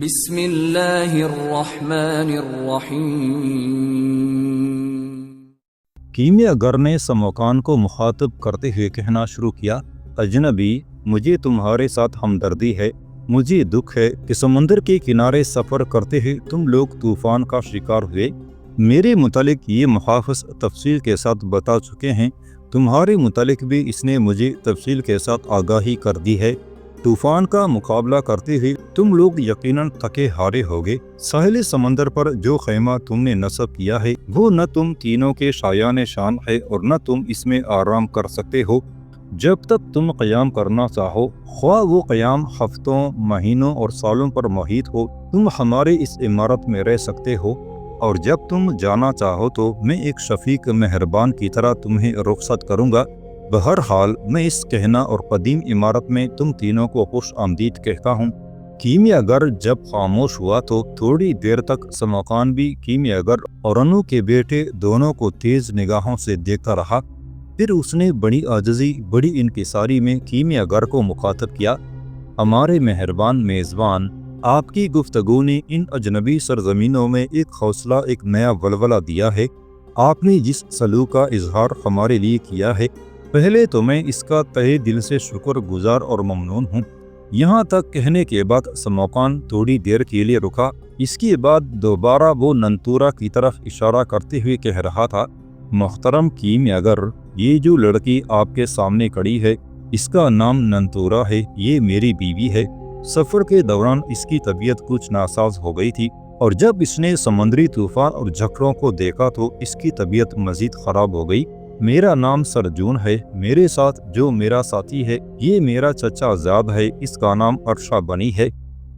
بسم اللہ الرحمن الرحیم۔ کیمیا گر نے سموکان کو مخاطب کرتے ہوئے کہنا شروع کیا، اجنبی، مجھے تمہارے ساتھ ہمدردی ہے۔ مجھے دکھ ہے کہ سمندر کے کنارے سفر کرتے ہوئے تم لوگ طوفان کا شکار ہوئے۔ میرے متعلق یہ محافظ تفصیل کے ساتھ بتا چکے ہیں، تمہارے متعلق بھی اس نے مجھے تفصیل کے ساتھ آگاہی کر دی ہے۔ طوفان کا مقابلہ کرتے ہوئے تم لوگ یقیناً تھکے ہارے ہوگے۔ ساحل سمندر پر جو خیمہ تم نے نصب کیا ہے وہ نہ تم تینوں کے شایان شان ہے اور نہ تم اس میں آرام کر سکتے ہو۔ جب تک تم قیام کرنا چاہو، خواہ وہ قیام ہفتوں، مہینوں اور سالوں پر محیط ہو، تم ہمارے اس عمارت میں رہ سکتے ہو، اور جب تم جانا چاہو تو میں ایک شفیق مہربان کی طرح تمہیں رخصت کروں گا۔ بہرحال میں اس کہنا اور قدیم عمارت میں تم تینوں کو خوش آمدید کہتا ہوں۔ کیمیا گر جب خاموش ہوا تو تھوڑی دیر تک سموکان بھی کیمیا گر اور انو کے بیٹے دونوں کو تیز نگاہوں سے دیکھتا رہا۔ پھر اس نے بڑی عاجزی، بڑی انکساری میں کیمیا گر کو مخاطب کیا، ہمارے مہربان میزبان، آپ کی گفتگو نے ان اجنبی سرزمینوں میں ایک حوصلہ، ایک نیا ولولہ دیا ہے۔ آپ نے جس سلوک کا اظہار ہمارے لیے کیا ہے، پہلے تو میں اس کا تہہ دل سے شکر گزار اور ممنون ہوں۔ یہاں تک کہنے کے بعد سموکان تھوڑی دیر کے لیے رکا۔ اس کے بعد دوبارہ وہ ننتورا کی طرف اشارہ کرتے ہوئے کہہ رہا تھا، محترم کیمیا گر، یہ جو لڑکی آپ کے سامنے کھڑی ہے، اس کا نام ننتورا ہے، یہ میری بیوی ہے۔ سفر کے دوران اس کی طبیعت کچھ ناساز ہو گئی تھی، اور جب اس نے سمندری طوفان اور جھکڑوں کو دیکھا تو اس کی طبیعت مزید خراب ہو گئی۔ میرا نام سرجون ہے، میرے ساتھ جو میرا ساتھی ہے یہ میرا چچا زاد ہے، اس کا نام ارشا بنی ہے۔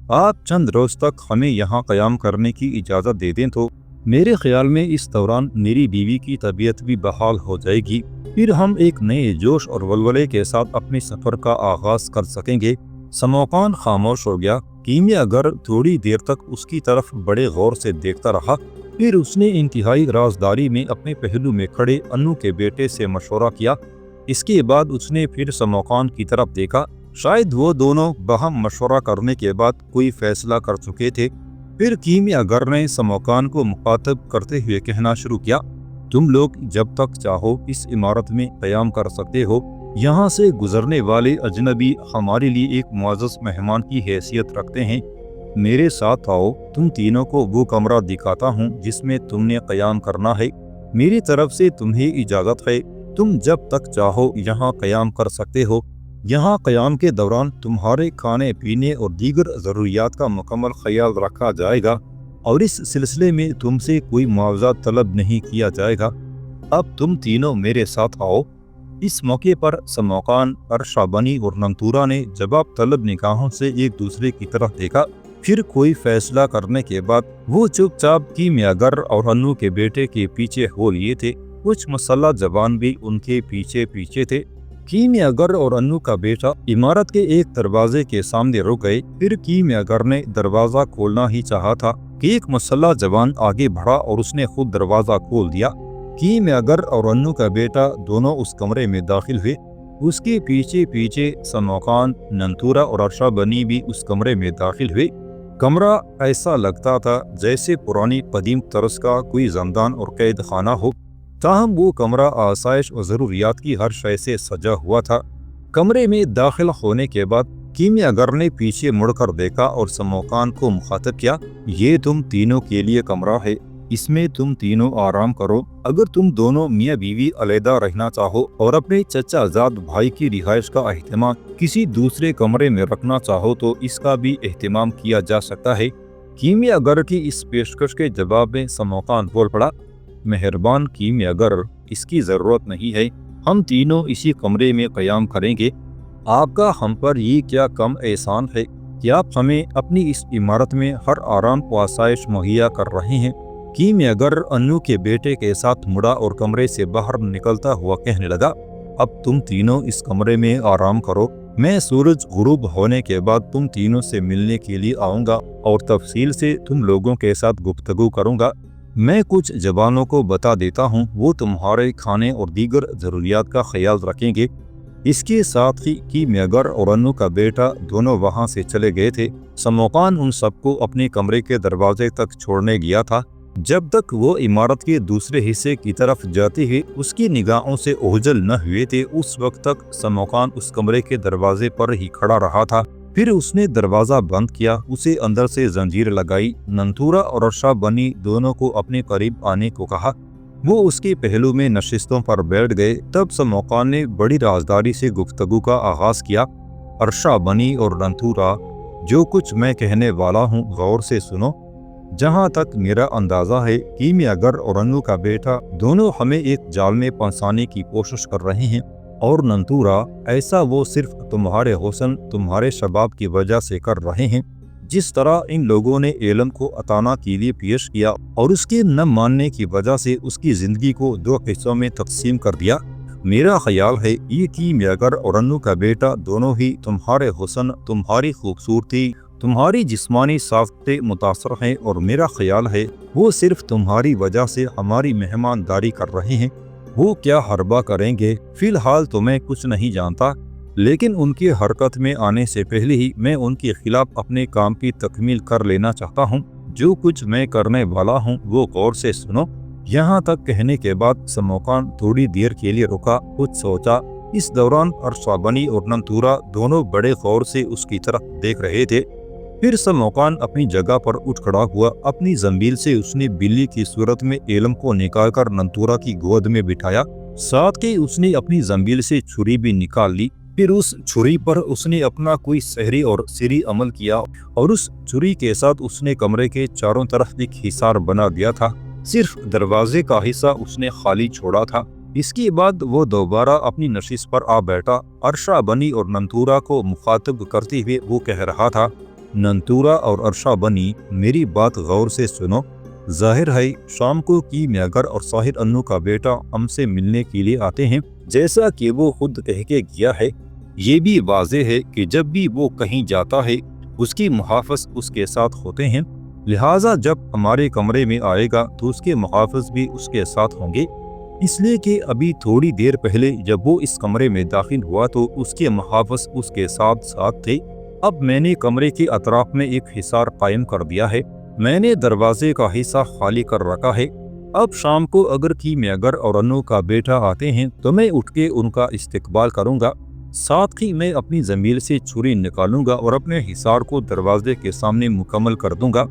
آپ چند روز تک ہمیں یہاں قیام کرنے کی اجازت دے دیں تو میرے خیال میں اس دوران میری بیوی کی طبیعت بھی بحال ہو جائے گی، پھر ہم ایک نئے جوش اور ولولے کے ساتھ اپنے سفر کا آغاز کر سکیں گے۔ سموکان خاموش ہو گیا۔ کیمیا گر تھوڑی دیر تک اس کی طرف بڑے غور سے دیکھتا رہا، پھر اس نے انتہائی رازداری میں اپنے پہلو میں کھڑے انو کے بیٹے سے مشورہ کیا۔ اس کے بعد اس نے پھر سموکان کی طرف دیکھا، شاید وہ دونوں باہم مشورہ کرنے کے بعد کوئی فیصلہ کر چکے تھے۔ پھر کیمیا گر نے سموکان کو مخاطب کرتے ہوئے کہنا شروع کیا، تم لوگ جب تک چاہو اس عمارت میں قیام کر سکتے ہو۔ یہاں سے گزرنے والے اجنبی ہمارے لیے ایک معزز مہمان کی حیثیت رکھتے ہیں۔ میرے ساتھ آؤ، تم تینوں کو وہ کمرہ دکھاتا ہوں جس میں تم نے قیام کرنا ہے۔ میری طرف سے تمہیں اجازت ہے، تم جب تک چاہو یہاں قیام کر سکتے ہو۔ یہاں قیام کے دوران تمہارے کھانے پینے اور دیگر ضروریات کا مکمل خیال رکھا جائے گا، اور اس سلسلے میں تم سے کوئی معاوضہ طلب نہیں کیا جائے گا۔ اب تم تینوں میرے ساتھ آؤ۔ اس موقع پر سموکان، ارشا بنی اور ننتورا نے جواب طلب نگاہوں سے ایک دوسرے کی طرف دیکھا۔ پھر کوئی فیصلہ کرنے کے بعد وہ چپ چاپ کیمیا گر اور انو کے بیٹے کے پیچھے ہو لیے تھے۔ کچھ مسلح جوان بھی ان کے پیچھے پیچھے تھے۔ کیمیا گر اور انو کا بیٹا عمارت کے ایک دروازے کے سامنے رک گئے۔ پھر کیمیا گر نے دروازہ کھولنا ہی چاہا تھا کہ ایک مسلح جوان آگے بڑھا اور اس نے خود دروازہ کھول دیا۔ کیمیا گر اور انو کا بیٹا دونوں اس کمرے میں داخل ہوئے۔ اس کے پیچھے پیچھے سموکان، ننتورا اور ارشا بنی بھی اس کمرے میں داخل ہوئے۔ کمرہ ایسا لگتا تھا جیسے پرانی قدیم طرز کا کوئی زندان اور قید خانہ ہو، تاہم وہ کمرہ آسائش اور ضروریات کی ہر شے سے سجا ہوا تھا۔ کمرے میں داخل ہونے کے بعد کیمیا گر نے پیچھے مڑ کر دیکھا اور سموکان کو مخاطب کیا، یہ تم تینوں کے لیے کمرہ ہے، اس میں تم تینوں آرام کرو۔ اگر تم دونوں میاں بیوی علیحدہ رہنا چاہو اور اپنے چچا زاد بھائی کی رہائش کا اہتمام کسی دوسرے کمرے میں رکھنا چاہو تو اس کا بھی اہتمام کیا جا سکتا ہے۔ کیمیا گر کی اس پیشکش کے جواب میں سموکان بول پڑا، مہربان کیمیا گر، اس کی ضرورت نہیں ہے، ہم تینوں اسی کمرے میں قیام کریں گے۔ آپ کا ہم پر یہ کیا کم احسان ہے کہ آپ ہمیں اپنی اس عمارت میں ہر آرام و آسائش مہیا کر رہے ہیں۔ کیمیا گر انو کے بیٹے کے ساتھ مڑا اور کمرے سے باہر نکلتا ہوا کہنے لگا، اب تم تینوں اس کمرے میں آرام کرو، میں سورج غروب ہونے کے بعد تم تینوں سے ملنے کے لیے آؤں گا اور تفصیل سے تم لوگوں کے ساتھ گفتگو کروں گا۔ میں کچھ جوانوں کو بتا دیتا ہوں، وہ تمہارے کھانے اور دیگر ضروریات کا خیال رکھیں گے۔ اس کے ساتھ ہی کیمیاگر اور انو کا بیٹا دونوں وہاں سے چلے گئے تھے۔ سموکان ان سب کو اپنے کمرے کے دروازے تک چھوڑنے گیا تھا۔ جب تک وہ عمارت کے دوسرے حصے کی طرف جاتے ہوئے اس کی نگاہوں سے اوجھل نہ ہوئے تھے، اس وقت تک سموکان اس کمرے کے دروازے پر ہی کھڑا رہا تھا۔ پھر اس نے دروازہ بند کیا، اسے اندر سے زنجیر لگائی، ننتورا اور ارشا بنی دونوں کو اپنے قریب آنے کو کہا۔ وہ اس کے پہلو میں نشستوں پر بیٹھ گئے۔ تب سموکان نے بڑی رازداری سے گفتگو کا آغاز کیا۔ ارشا بنی اور ننتورا، جو کچھ میں کہنے والا ہوں غور سے سنو۔ جہاں تک میرا اندازہ ہے کیمیاگر اور انو کا بیٹا دونوں ہمیں ایک جال میں پھنسانے کی کوشش کر رہے ہیں، اور ننتورا، ایسا وہ صرف تمہارے حسن، تمہارے شباب کی وجہ سے کر رہے ہیں۔ جس طرح ان لوگوں نے ایلم کو اتانا کے لیے پیش کیا اور اس کے نہ ماننے کی وجہ سے اس کی زندگی کو 2 حصوں میں تقسیم کر دیا، میرا خیال ہے یہ کیمیاگر اور انو کا بیٹا دونوں ہی تمہارے حسن، تمہاری خوبصورتی، تمہاری جسمانی ساخت سے متاثر ہیں، اور میرا خیال ہے وہ صرف تمہاری وجہ سے ہماری مہمانداری کر رہے ہیں۔ وہ کیا حربہ کریں گے فی الحال تو میں کچھ نہیں جانتا، لیکن ان کی حرکت میں آنے سے پہلے ہی میں ان کے خلاف اپنے کام کی تکمیل کر لینا چاہتا ہوں۔ جو کچھ میں کرنے والا ہوں وہ غور سے سنو۔ یہاں تک کہنے کے بعد سموکان تھوڑی دیر کے لیے رکا، کچھ سوچا۔ اس دوران ارشا بنی اور ننتورا دونوں بڑے غور سے اس کی طرف دیکھ رہے تھے۔ پھر سموکان اپنی جگہ پر اٹھ کھڑا ہوا۔ اپنی زنبیل سے اس نے بلی کی صورت میں ایلم کو نکال کر ننتورا کی گود میں بٹھایا۔ ساتھ ہی اس نے اپنی زنبیل سے چھری بھی نکال لی۔ پھر اس چھری پر اس نے اپنا کوئی سحری اور سری عمل کیا، اور اس چھری کے ساتھ اس نے کمرے کے چاروں طرف ایک حصار بنا دیا تھا۔ صرف دروازے کا حصہ اس نے خالی چھوڑا تھا۔ اس کے بعد وہ دوبارہ اپنی نشست پر آ بیٹھا۔ ارشا بنی اور ننتورا کو مخاطب کرتے ہوئے وہ کہہ رہا تھا، ننتورا اور ارشا بنی، میری بات غور سے سنو۔ ظاہر ہے شام کو کیمیاگر اور ساحر انو کا بیٹا ہم سے ملنے کے لیے آتے ہیں، جیسا کہ وہ خود کہہ کے گیا ہے۔ یہ بھی واضح ہے کہ جب بھی وہ کہیں جاتا ہے اس کی محافظ اس کے ساتھ ہوتے ہیں، لہٰذا جب ہمارے کمرے میں آئے گا تو اس کے محافظ بھی اس کے ساتھ ہوں گے۔ اس لیے کہ ابھی تھوڑی دیر پہلے جب وہ اس کمرے میں داخل ہوا تو اس کے محافظ اس کے ساتھ تھے۔ اب میں نے کمرے کے اطراف میں ایک حصار قائم کر دیا ہے، میں نے دروازے کا حصہ خالی کر رکھا ہے۔ اب شام کو اگر کیمیاگر اور انو کا بیٹا آتے ہیں تو میں اٹھ کے ان کا استقبال کروں گا، ساتھ ہی میں اپنی زنبیل سے چھری نکالوں گا اور اپنے حصار کو دروازے کے سامنے مکمل کر دوں گا۔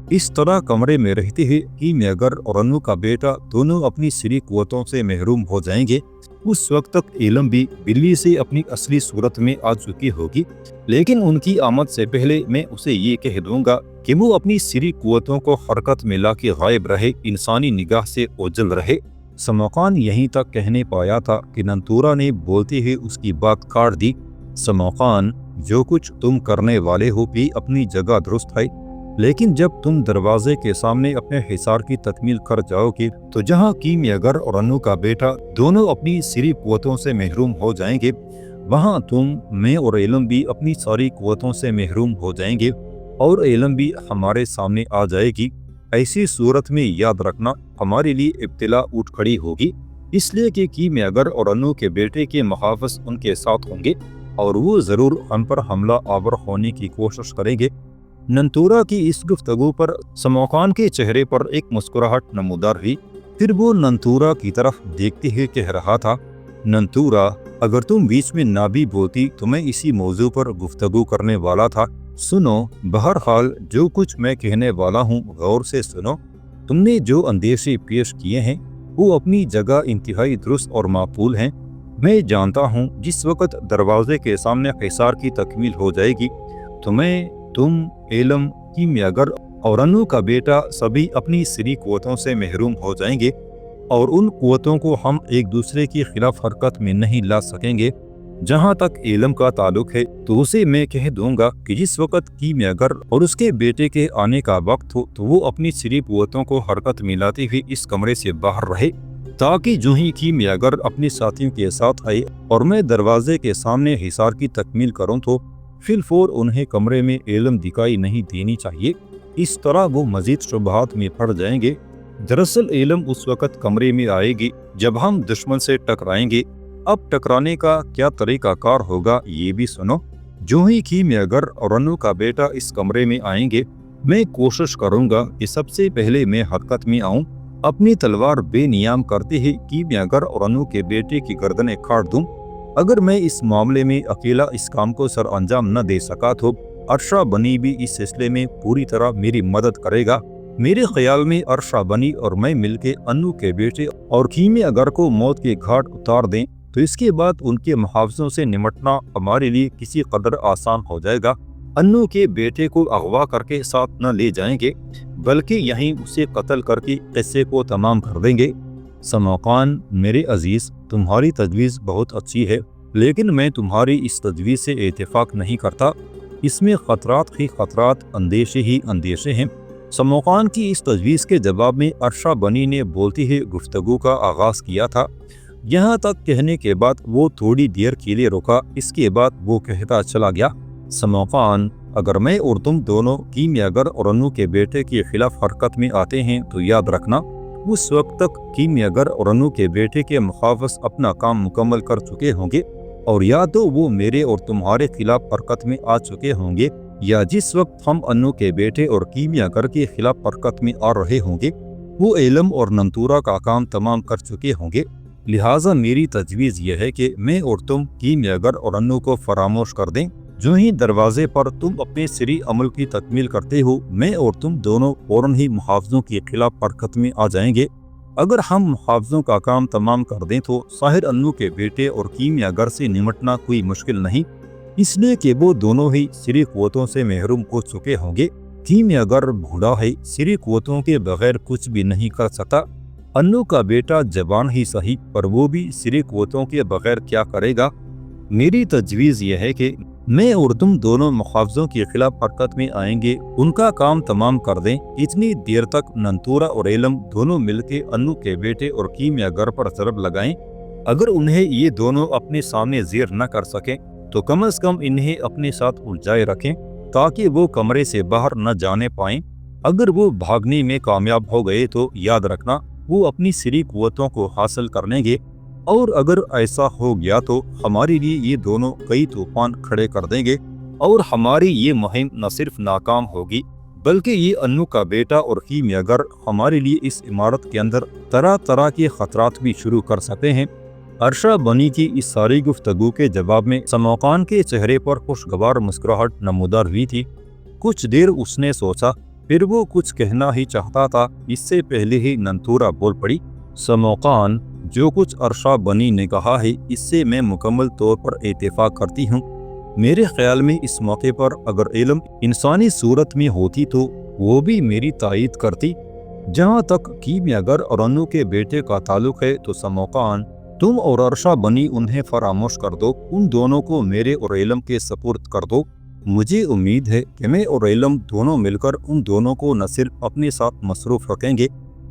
اس طرح کمرے میں رہتے ہوئے کیمیاگر اور انو کا بیٹا دونوں اپنی سری قوتوں سے محروم ہو جائیں گے۔ اس وقت تک ایلم بھی بلی سے اپنی اصلی صورت میں آ چکی ہوگی، لیکن ان کی آمد سے پہلے میں اسے یہ کہہ دوں گا کہ وہ اپنی سری قوتوں کو حرکت میں لا کے غائب رہے، انسانی نگاہ سے اوجھل رہے۔ سموکان یہیں تک کہنے پایا تھا کہ ننتورا نے بولتے ہوئے اس کی بات کاٹ دی۔ سموکان، جو کچھ تم کرنے والے ہو بھی اپنی جگہ درست ہے، لیکن جب تم دروازے کے سامنے اپنے حصار کی تکمیل کر جاؤ گے تو جہاں کیمیاگر اور انو کا بیٹا دونوں اپنی سری قوتوں سے محروم ہو جائیں گے، وہاں تم، میں اور ایلم بھی اپنی ساری قوتوں سے محروم ہو جائیں گے، اور ایلم بھی ہمارے سامنے آ جائے گی۔ ایسی صورت میں یاد رکھنا ہمارے لیے ابتلا اٹھ کھڑی ہوگی، اس لیے کہ کیمیاگر اور انو کے بیٹے کے محافظ ان کے ساتھ ہوں گے اور وہ ضرور ہم پر حملہ آور ہونے کی کوشش کریں گے۔ ننتورا کی اس گفتگو پر سموکان کے چہرے پر ایک مسکراہٹ نمودار ہوئی۔ پھر وہ ننتورا کی طرف دیکھتے ہوئے کہہ رہا تھا، ننتورا، اگر تم بیچ میں نہ بھی بولتی تو میں اسی موضوع پر گفتگو کرنے والا تھا۔ سنو، بہرحال جو کچھ میں کہنے والا ہوں غور سے سنو۔ تم نے جو اندیشے پیش کیے ہیں وہ اپنی جگہ انتہائی درست اور معقول ہیں۔ میں جانتا ہوں جس وقت دروازے کے سامنے حصار کی تکمیل ہو جائے گی تو تم، ایلم، کیمیاگر اور انو کا بیٹا سبھی اپنی سری قوتوں سے محروم ہو جائیں گے، اور ان قوتوں کو ہم ایک دوسرے کے خلاف حرکت میں نہیں لا سکیں گے۔ جہاں تک ایلم کا تعلق ہے تو اسے میں کہہ دوں گا کہ جس وقت کیمیاگر اور اس کے بیٹے کے آنے کا وقت ہو تو وہ اپنی سری قوتوں کو حرکت میں لاتے ہوئے اس کمرے سے باہر رہے، تاکہ جو ہی کیمیاگر اپنے ساتھیوں کے ساتھ آئے اور میں دروازے کے سامنے حصار کی تکمیل کروں تو فی الفور انہیں کمرے میں ایلم دکھائی نہیں دینی چاہیے۔ اس طرح وہ مزید شبہات میں پڑ جائیں گے۔ دراصل ایلم اس وقت کمرے میں آئے گی جب ہم دشمن سے ٹکرائیں گے، اب ٹکرانے کا کیا طریقہ کار ہوگا یہ بھی سنو۔ جو ہی کیمیاگر اور انو کا بیٹا اس کمرے میں آئیں گے، میں کوشش کروں گا کہ سب سے پہلے میں حرکت میں آؤں، اپنی تلوار بے نیام کرتے ہی کیمیاگر اور انو کے بیٹے کی گردنیں کاٹ دوں۔ اگر میں اس معاملے میں اکیلا اس کام کو سر انجام نہ دے سکا تو ارشا بنی بھی اس سلسلے میں پوری طرح میری مدد کرے گا۔ میرے خیال میں ارشا بنی اور میں مل کے انو کے بیٹے اور کیمیاگر کو موت کے گھاٹ اتار دیں تو اس کے بعد ان کے محافظوں سے نمٹنا ہمارے لیے کسی قدر آسان ہو جائے گا۔ انو کے بیٹے کو اغوا کر کے ساتھ نہ لے جائیں گے، بلکہ یہیں اسے قتل کر کے قصے کو تمام کر دیں گے۔ سموقان میرے عزیز، تمہاری تجویز بہت اچھی ہے، لیکن میں تمہاری اس تجویز سے اتفاق نہیں کرتا۔ اس میں خطرات ہی خطرات، اندیشے ہی اندیشے ہیں۔ سموقان کی اس تجویز کے جواب میں ارشا بنی نے بولتی ہوئی گفتگو کا آغاز کیا تھا۔ یہاں تک کہنے کے بعد وہ تھوڑی دیر کے لیے رکا، اس کے بعد وہ کہتا چلا گیا، سموقان، اگر میں اور تم دونوں کیمیاگر اور انو کے بیٹے کے خلاف حرکت میں آتے ہیں تو یاد رکھنا اس وقت تک کیمیاگر اور انو کے بیٹے کے محافظ اپنا کام مکمل کر چکے ہوں گے، اور یا تو وہ میرے اور تمہارے خلاف حرکت میں آ چکے ہوں گے، یا جس وقت ہم انو کے بیٹے اور کیمیاگر کے خلاف حرکت میں آ رہے ہوں گے وہ علم اور ننتورا کا کام تمام کر چکے ہوں گے۔ لہٰذا میری تجویز یہ ہے کہ میں اور تم کیمیاگر اور انو کو فراموش کر دیں۔ جو ہی دروازے پر تم اپنے سری عمل کی تکمیل کرتے ہو، میں اور تم دونوں فوراً ہی محافظوں کے خلاف حرکت میں آ جائیں گے۔ اگر ہم محافظوں کا کام تمام کر دیں تو ساحر انو کے بیٹے اور کیمیاگر سے نمٹنا کوئی مشکل نہیں، اس لیے کہ وہ دونوں ہی سری قوتوں سے محروم ہو چکے ہوں گے۔ کیمیاگر بوڑھا ہے، سری قوتوں کے بغیر کچھ بھی نہیں کر سکتا۔ انو کا بیٹا جوان ہی صحیح، پر وہ بھی سری قوتوں کے بغیر کیا کرے گا۔ میری تجویز یہ ہے کہ میں اور تم دونوں محافظوں کے خلاف حرکت میں آئیں گے، ان کا کام تمام کر دیں۔ اتنی دیر تک ننتورا اور علم دونوں مل کے انو کے بیٹے اور کیمیاگر پر ضرب لگائیں۔ اگر انہیں یہ دونوں اپنے سامنے زیر نہ کر سکیں تو کم از کم انہیں اپنے ساتھ الجھائے رکھیں تاکہ وہ کمرے سے باہر نہ جانے پائیں۔ اگر وہ بھاگنے میں کامیاب ہو گئے تو یاد رکھنا وہ اپنی سری قوتوں کو حاصل کر لیں گے، اور اگر ایسا ہو گیا تو ہمارے لیے یہ دونوں کئی طوفان کھڑے کر دیں گے، اور ہماری یہ مہم نہ صرف ناکام ہوگی بلکہ یہ انو کا بیٹا اور کیمیاگر ہمارے لیے اس عمارت کے اندر طرح طرح کے خطرات بھی شروع کر سکتے ہیں۔ ارشا بنی کی اس ساری گفتگو کے جواب میں سموقان کے چہرے پر خوشگوار مسکراہٹ نمودار ہوئی تھی۔ کچھ دیر اس نے سوچا، پھر وہ کچھ کہنا ہی چاہتا تھا، اس سے پہلے ہی ننتورا بول پڑی، سموقان، جو کچھ ارشا بنی نے کہا ہے اس سے میں مکمل طور پر اتفاق کرتی ہوں۔ میرے خیال میں اس موقع پر اگر علم انسانی صورت میں ہوتی تو وہ بھی میری تائید کرتی۔ جہاں تک کیمیاگر اور انو کے بیٹے کا تعلق ہے تو سموقان، تم اور ارشا بنی انہیں فراموش کر دو، ان دونوں کو میرے اور علم کے سپرد کر دو۔ مجھے امید ہے کہ میں اور علم دونوں مل کر ان دونوں کو نہ صرف اپنے ساتھ مصروف رکھیں گے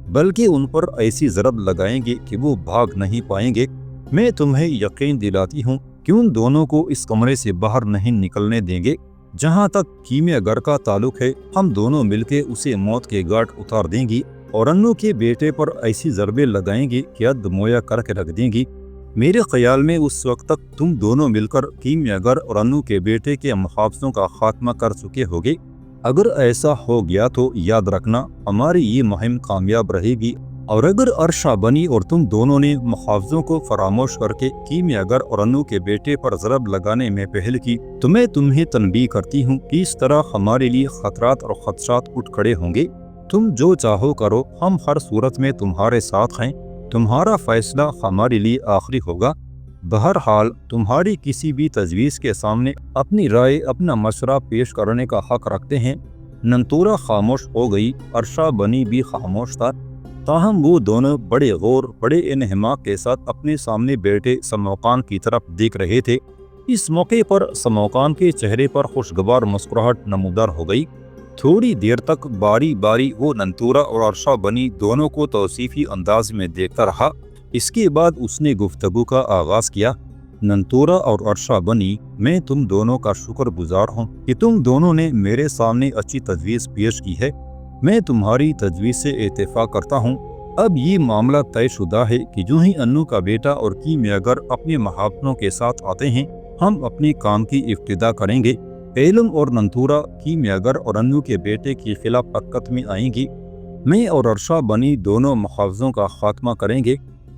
بلکہ ان پر ایسی ضرب لگائیں گے کہ وہ بھاگ نہیں پائیں گے۔ میں تمہیں یقین دلاتی ہوں کہ ان دونوں کو اس کمرے سے باہر نہیں نکلنے دیں گے۔ جہاں تک کیمیاگر کا تعلق ہے، ہم دونوں مل کے اسے موت کے گھاٹ اتار دیں گی اور انو کے بیٹے پر ایسی ضربیں لگائیں گے کہ حد مویا کر کے رکھ دیں گی۔ میرے خیال میں اس وقت تک تم دونوں مل کر کیمیاگر اور انو کے بیٹے کے محافظوں کا خاتمہ کر چکے ہوگے۔ اگر ایسا ہو گیا تو یاد رکھنا ہماری یہ مہم کامیاب رہے گی، اور اگر ارشا بنی اور تم دونوں نے محافظوں کو فراموش کر کے کیمیاگر اور انو کے بیٹے پر ضرب لگانے میں پہل کی تو میں تمہیں تنبیہ کرتی ہوں کہ اس طرح ہمارے لیے خطرات اور خدشات اٹھ کھڑے ہوں گے۔ تم جو چاہو کرو، ہم ہر صورت میں تمہارے ساتھ ہیں، تمہارا فیصلہ ہمارے لیے آخری ہوگا۔ بہرحال تمہاری کسی بھی تجویز کے سامنے اپنی رائے، اپنا مشورہ پیش کرنے کا حق رکھتے ہیں۔ ننتورا خاموش ہو گئی، ارشا بنی بھی خاموش تھا، تاہم وہ دونوں بڑے غور، بڑے انہماک کے ساتھ اپنے سامنے بیٹھے سموقان کی طرف دیکھ رہے تھے۔ اس موقع پر سموقان کے چہرے پر خوشگوار مسکراہٹ نمودار ہو گئی۔ تھوڑی دیر تک باری باری وہ ننتورا اور ارشا بنی دونوں کو توصیفی انداز میں دیکھتا رہا۔ اس کے بعد اس نے گفتگو کا آغاز کیا، ننتورا اور ارشا بنی، میں تم دونوں کا شکر گزار ہوں کہ تم دونوں نے میرے سامنے اچھی تجویز پیش کی ہے۔ میں تمہاری تجویز سے اتفاق کرتا ہوں۔ اب یہ معاملہ طے شدہ ہے کہ جو ہی انو کا بیٹا اور کیمیاگر اپنے محافظوں کے ساتھ آتے ہیں ہم اپنے کام کی ابتدا کریں گے۔ علم اور ننتورا کیمیاگر اور انو کے بیٹے کے خلاف حرکت میں آئیں گی۔ میں اور ارشا بنی دونوں محافظوں کا خاتمہ کریں گے۔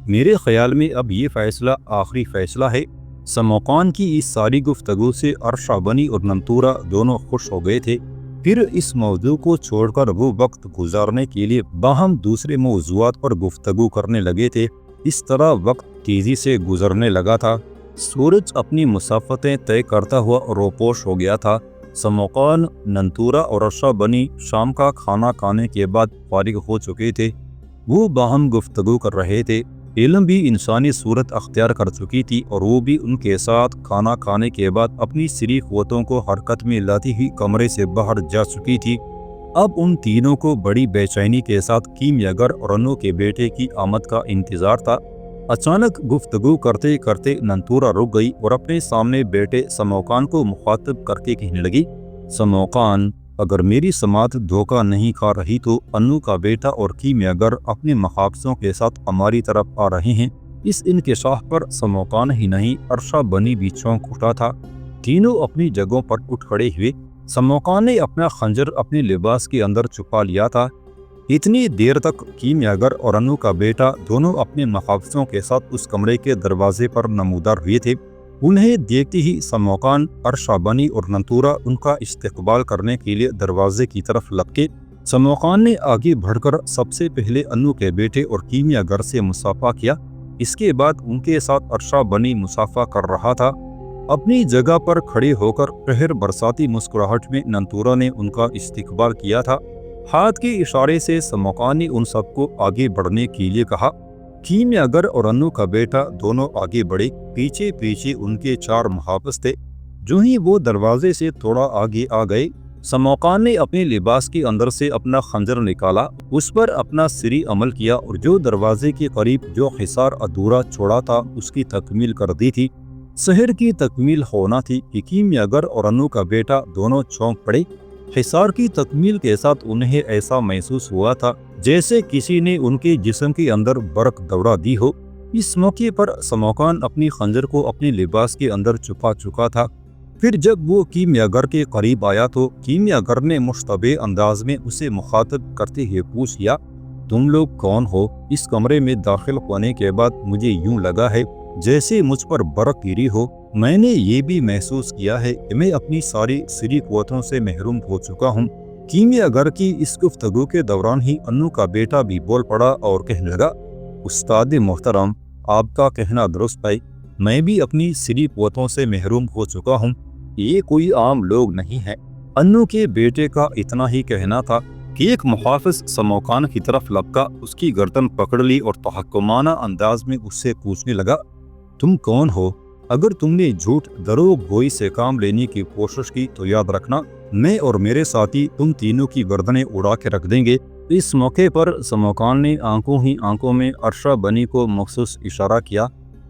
میرے خیال میں اب یہ فیصلہ آخری فیصلہ ہے۔ سموقان کی اس ساری گفتگو سے ارشا بنی اور ننتورا دونوں خوش ہو گئے تھے۔ پھر اس موضوع کو چھوڑ کر وہ وقت گزارنے کے لیے باہم دوسرے موضوعات پر گفتگو کرنے لگے تھے۔ اس طرح وقت تیزی سے گزرنے لگا تھا۔ سورج اپنی مسافتیں طے کرتا ہوا روپوش ہو گیا تھا۔ سموقان، ننتورا اور ارشا بنی شام کا کھانا کھانے کے بعد فارغ ہو چکے تھے۔ وہ باہم گفتگو کر رہے تھے۔ علم بھی انسانی صورت اختیار کر چکی تھی اور وہ بھی ان کے ساتھ کھانا کھانے کے بعد اپنی سری قوتوں کو حرکت میں لاتی ہوئی کمرے سے باہر جا چکی تھی۔ اب ان تینوں کو بڑی بے چینی کے ساتھ کیمیاگر اور انو کے بیٹے کی آمد کا انتظار تھا۔ اچانک گفتگو کرتے کرتے ننتورا رک گئی اور اپنے سامنے بیٹے سموقان کو مخاطب کر کے کہنے لگی، سموقان، اگر میری سماعت دھوکہ نہیں کھا رہی تو انو کا بیٹا اور کیمیاگر اپنے محافظوں کے ساتھ ہماری طرف آ رہے ہیں۔ اس انکشاف پر سموقان ہی نہیں ارشا بنی بھی چونک اٹھا تھا۔ تینوں اپنی جگہوں پر اٹھ کھڑے ہوئے۔ سموقان نے اپنا خنجر اپنے لباس کے اندر چھپا لیا تھا۔ اتنی دیر تک کیمیاگر اور انو کا بیٹا دونوں اپنے محافظوں کے ساتھ اس کمرے کے دروازے پر نمودار ہوئے تھے۔ انہیں دیکھتے ہی سموقان، ارشا بنی اور ننتورا ان کا استقبال کرنے کے لیے دروازے کی طرف لپکے۔ سموقان نے آگے بڑھ کر سب سے پہلے انو کے بیٹے اور کیمیاگر سے مصافحہ کیا۔ اس کے بعد ان کے ساتھ ارشا بنی مصافحہ کر رہا تھا۔ اپنی جگہ پر کھڑے ہو کر قہر برساتی مسکراہٹ میں ننتورا نے ان کا استقبال کیا تھا۔ ہاتھ کے اشارے سے سموقان نے ان سب کو آگے بڑھنے کے لیے کہا۔ کیمیاگر اور انو کا بیٹا دونوں آگے بڑھے۔ پیچھے پیچھے ان کے 4 محافظ تھے۔ جو ہی وہ دروازے سے تھوڑا آگے آ گئے، سموقان نے اپنے لباس کے اندر سے اپنا خنجر نکالا، اس پر اپنا سری عمل کیا اور جو دروازے کے قریب جو حصار ادھورا چھوڑا تھا اس کی تکمیل کر دی تھی۔ سحر کی تکمیل ہونا تھی کہ کیمیاگر اور انو کا بیٹا دونوں چونک پڑے۔ حصار کی تکمیل کے ساتھ انہیں ایسا محسوس ہوا تھا جیسے کسی نے ان کے جسم کے اندر برق دوڑا دی ہو۔ اس موقع پر سموقان اپنی خنجر کو اپنے لباس کے اندر چھپا چکا تھا۔ پھر جب وہ کیمیاگر کے قریب آیا تو کیمیاگر نے مشتبہ انداز میں اسے مخاطب کرتے ہوئے پوچھ لیا، تم لوگ کون ہو؟ اس کمرے میں داخل ہونے کے بعد مجھے یوں لگا ہے جیسے مجھ پر برق گری ہو۔ میں نے یہ بھی محسوس کیا ہے کہ میں اپنی ساری سری قوتوں سے محروم ہو چکا ہوں۔ کیمیاگر کی اس گفتگو کے دوران ہی انو کا بیٹا بھی بول پڑا اور کہنے لگا، استاد محترم، آپ کا کہنا درست ہے، میں بھی اپنی سری قوتوں سے محروم ہو چکا ہوں۔ یہ کوئی عام لوگ نہیں ہے۔ انو کے بیٹے کا اتنا ہی کہنا تھا کہ ایک محافظ سموقان کی طرف لپکا، اس کی گردن پکڑ لی اور تحکمانہ انداز میں اس سے پوچھنے لگا، تم کون ہو؟ اگر تم نے جھوٹ دروغ گوئی سے کام لینے کی کوشش کی تو یاد رکھنا میں اور میرے ساتھی تم تینوں کی گردنیں اڑا کے رکھ دیں گے۔ اس موقع پر سموقان نے آنکھوں ہی آنکھوں میں ارشا بنی کو مخصوص اشارہ کیا۔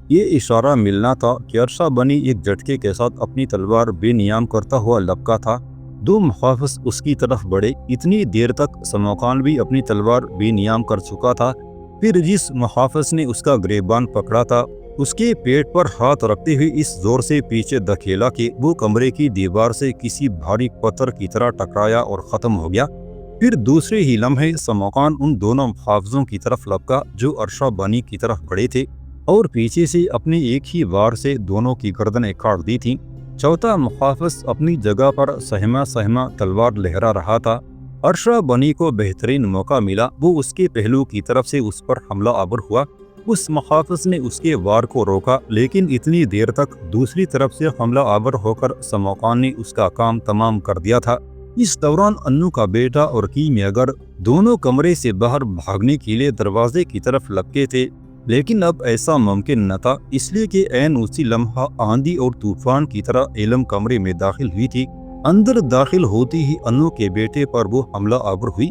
یہ اشارہ ملنا تھا کہ ارشا بنی ایک جھٹکے کے ساتھ اپنی تلوار بے نیام کرتا ہوا لپکا تھا۔ 2 محافظ اس کی طرف بڑھے۔ اتنی دیر تک سموقان بھی اپنی تلوار بے نیام کر چکا تھا۔ پھر جس محافظ نے اس کا گریبان پکڑا تھا اس کے پیٹ پر ہاتھ رکھتے ہوئے اس زور سے پیچھے دھکیلا کہ وہ کمرے کی دیوار سے کسی بھاری پتھر کی طرح ٹکرایا اور ختم ہو گیا۔ پھر دوسرے ہی لمحے سموقان ان دونوں محافظوں کی طرف لپکا جو ارشا بنی کی طرف بڑھے تھے اور پیچھے سے اپنے ایک ہی وار سے دونوں کی گردنیں کاٹ دی تھیں۔ چوتھا محافظ اپنی جگہ پر سہما سہما تلوار لہرا رہا تھا۔ ارشا بنی کو بہترین موقع ملا، وہ اس کے پہلو کی طرف سے اس پر حملہ آور ہوا۔ اس محافظ نے اس کے وار کو روکا لیکن اتنی دیر تک دوسری طرف سے حملہ آور ہو کر سموقان نے اس کا کام تمام کر دیا تھا۔ اس دوران انو کا بیٹا اور کیمیاگر دونوں کمرے سے باہر بھاگنے کے لیے دروازے کی طرف لپکے تھے، لیکن اب ایسا ممکن نہ تھا، اس لیے کہ عین اسی لمحہ آندھی اور طوفان کی طرح علم کمرے میں داخل ہوئی تھی۔ اندر داخل ہوتی ہی انو کے بیٹے پر وہ حملہ آور ہوئی۔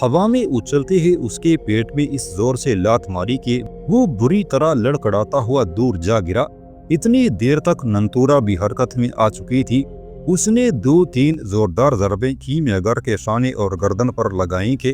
ہوا میں اچھلتے ہی اس کے پیٹ میں اس زور سے لات ماری کہ وہ بری طرح لڑکڑاتا ہوا دور جا گرا۔ اتنی دیر تک ننتورا بھی حرکت میں آ چکی تھی۔ اس نے 2-3 زوردار ضربیں کیمیاگر کے شانے اور گردن پر لگائیں کہ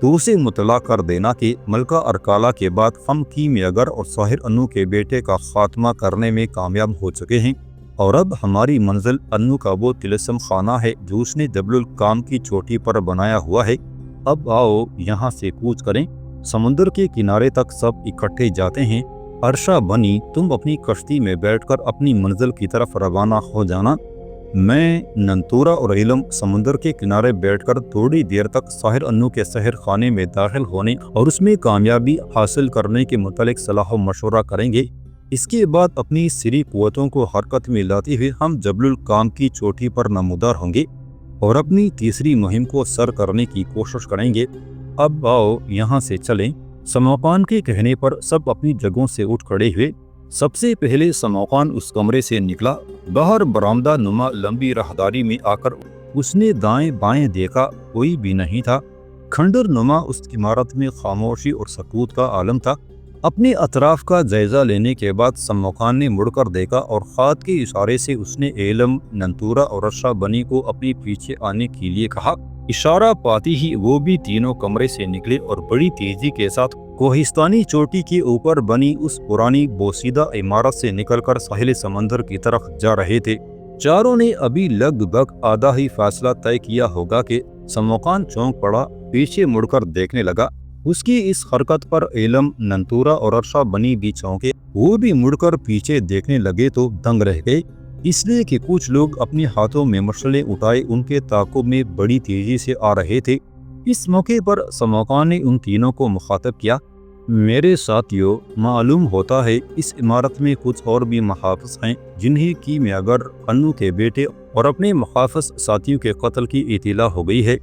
تو اسے مطلع کر دینا کہ ملکہ ارکالا کے بعد ہم کیمیاگر اور ساحر انو کے بیٹے کا خاتمہ کرنے میں کامیاب ہو چکے ہیں، اور اب ہماری منزل انو کا وہ طلسم خانہ ہے جو اس نے جبل الکام کی چوٹی پر بنایا ہوا ہے۔ اب آؤ یہاں سے کوچ کریں۔ سمندر کے کنارے تک سب اکٹھے جاتے ہیں۔ عرشہ بنی، تم اپنی کشتی میں بیٹھ کر اپنی منزل کی طرف روانہ ہو جانا۔ میں ننتورا اور علم سمندر کے کنارے بیٹھ کر تھوڑی دیر تک ساحر انو کے سحر خانے میں داخل ہونے اور اس میں کامیابی حاصل کرنے کے متعلق صلاح و مشورہ کریں گے۔ اس کے بعد اپنی سری قوتوں کو حرکت میں لاتے ہوئے ہم جبل الکام کی چوٹی پر نمودار ہوں گے اور اپنی تیسری مہم کو سر کرنے کی کوشش کریں گے۔ اب آؤ یہاں سے چلیں۔ سموقان کے کہنے پر سب اپنی جگہوں سے اٹھ کھڑے ہوئے۔ سب سے پہلے سموقان اس کمرے سے نکلا۔ باہر برآمدہ نما لمبی راہداری میں آ کر اس نے دائیں بائیں دیکھا، کوئی بھی نہیں تھا۔ کھنڈر نما اس عمارت میں خاموشی اور سکوت کا عالم تھا۔ اپنے اطراف کا جائزہ لینے کے بعد سموقان نے مڑ کر دیکھا اور ہاتھ کے اشارے سے اس نے ایلم، ننتورا اور عرشہ بنی کو اپنے پیچھے آنے کے لیے کہا۔ اشارہ پاتی ہی وہ بھی تینوں کمرے سے نکلے اور بڑی تیزی کے ساتھ کوہستانی چوٹی کے اوپر بنی اس پرانی بوسیدہ عمارت سے نکل کر ساحل سمندر کی طرف جا رہے تھے۔ چاروں نے ابھی لگ بھگ آدھا ہی فاصلہ طے کیا ہوگا کہ سموقان چونک پڑا، پیچھے مڑ کر دیکھنے لگا۔ اس کی اس حرکت پر علم، ننتورا اور عرشہ بنی بھی چونکے، وہ بھی مڑ کر پیچھے دیکھنے لگے تو دنگ رہ گئے، اس لیے کہ کچھ لوگ اپنے ہاتھوں میں مشعلیں اٹھائے ان کے تعاقب میں بڑی تیزی سے آ رہے تھے۔ اس موقع پر سموقان نے ان تینوں کو مخاطب کیا۔ میرے ساتھیوں، معلوم ہوتا ہے اس عمارت میں کچھ اور بھی محافظ ہیں جنہیں کیمیاگر انو کے بیٹے اور اپنے محافظ ساتھیوں کے قتل کی اطلاع ہو گئی ہے۔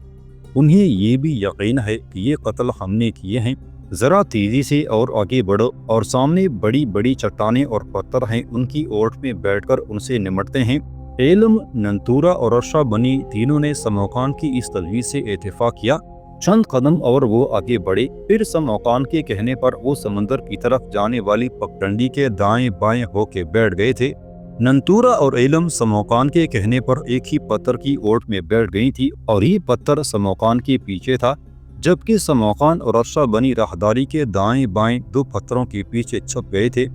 انہیں یہ بھی یقین ہے کہ یہ قتل ہم نے کیے ہیں۔ ذرا تیزی سے اور آگے بڑھو، اور سامنے بڑی بڑی چٹانیں اور پتھر ہیں، ان کی اوٹ میں بیٹھ کر ان سے نمٹتے ہیں۔ علم، ننتورا اور عرشہ بنی تینوں نے سموقان کی اس تجویز سے اتفاق کیا۔ چند قدم اور وہ آگے بڑھے، پھر سموقان کے کہنے پر وہ سمندر کی طرف جانے والی پگڈنڈی کے دائیں بائیں ہو کے بیٹھ گئے تھے۔ ننتورا اور علم سموقان کے کہنے پر ایک ہی پتھر کی اوٹ میں بیٹھ گئی تھی اور یہ پتھر سموقان کے پیچھے تھا، جبکہ سموقان اور عرشہ بنی راہداری کے دائیں بائیں دو پتھروں کے پیچھے چھپ گئے تھے۔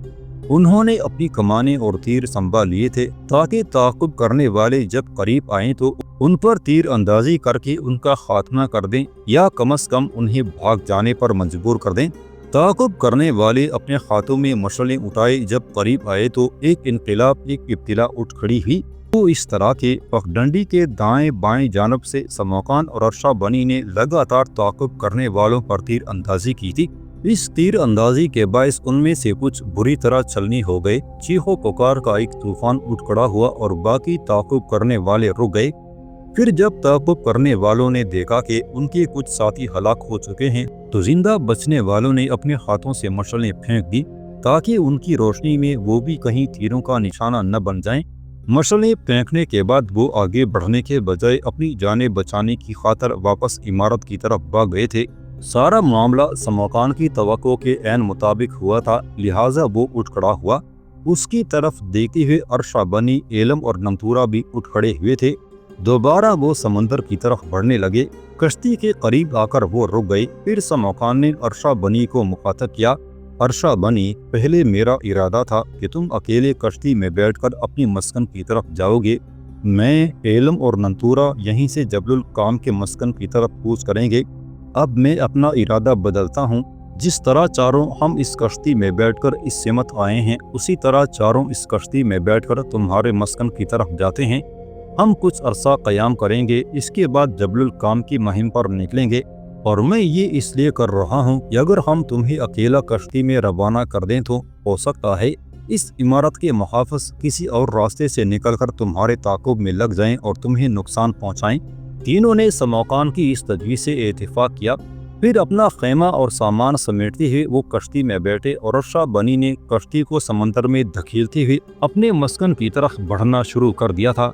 انہوں نے اپنی کمانیں اور تیر سنبھال لیے تھے تاکہ تعاقب کرنے والے جب قریب آئیں تو ان پر تیر اندازی کر کے ان کا خاتمہ کر دیں یا کم از کم انہیں بھاگ جانے پر مجبور کر دیں۔ تعاقب کرنے والے اپنے ہاتھوں میں مشعلیں اٹھائے جب قریب آئے تو ایک انقلاب، ایک ابتلا اٹھ کھڑی ہوئی۔ تو اس طرح کے پگڈنڈی کے دائیں بائیں جانب سے سموقان اور عرشہ بنی نے لگاتار تعاقب کرنے والوں پر تیر اندازی کی تھی۔ اس تیر اندازی کے باعث ان میں سے کچھ بری طرح چھلنی ہو گئے، چیخو پکار کا ایک طوفان اٹھ کھڑا ہوا اور باقی تعاقب کرنے والے رک گئے۔ پھر جب تعاقب کرنے والوں نے دیکھا کہ ان کے کچھ ساتھی ہلاک ہو چکے ہیں تو زندہ بچنے والوں نے اپنے ہاتھوں سے مشعلیں پھینک دی تاکہ ان کی روشنی میں وہ بھی کہیں تیروں کا نشانہ نہ بن جائیں۔ مشعلیں پھینکنے کے بعد وہ آگے بڑھنے کے بجائے اپنی جانیں بچانے کی خاطر واپس عمارت کی طرف بھاگ گئے تھے۔ سارا معاملہ سموقان کی توقع کے عین مطابق ہوا تھا، لہٰذا وہ اٹھ کھڑا ہوا۔ اس کی طرف دیکھتے ہوئے عرشہ بنی، علم اور ننتورا بھی اٹھ کھڑے ہوئے تھے۔ دوبارہ وہ سمندر کی طرف بڑھنے لگے۔ کشتی کے قریب آ کر وہ رک گئے۔ پھر سموقان نے عرشہ بنی کو مخاطب کیا۔ عرشہ بنی، پہلے میرا ارادہ تھا کہ تم اکیلے کشتی میں بیٹھ کر اپنی مسکن کی طرف جاؤ گے، میں، علم اور ننتورا یہیں سے جبل الکام کے مسکن کی طرف کوچ کریں گے۔ اب میں اپنا ارادہ بدلتا ہوں۔ جس طرح چاروں ہم اس کشتی میں بیٹھ کر اس سمت آئے ہیں، اسی طرح چاروں اس کشتی میں بیٹھ کر تمہارے مسکن کی طرف جاتے ہیں۔ ہم کچھ عرصہ قیام کریں گے، اس کے بعد جبل الکام کی مہم پر نکلیں گے، اور میں یہ اس لیے کر رہا ہوں کہ اگر ہم تمہیں اکیلا کشتی میں روانہ کر دیں تو ہو سکتا ہے اس عمارت کے محافظ کسی اور راستے سے نکل کر تمہارے تعاقب میں لگ جائیں اور تمہیں نقصان پہنچائیں۔ تینوں نے سموقان کی اس تجویز سے اتفاق کیا۔ پھر اپنا خیمہ اور سامان سمیٹتے ہوئے وہ کشتی میں بیٹھے اور عرشہ بنی نے کشتی کو سمندر میں دھکیلتے ہوئے اپنے مسکن کی طرف بڑھنا شروع کر دیا تھا۔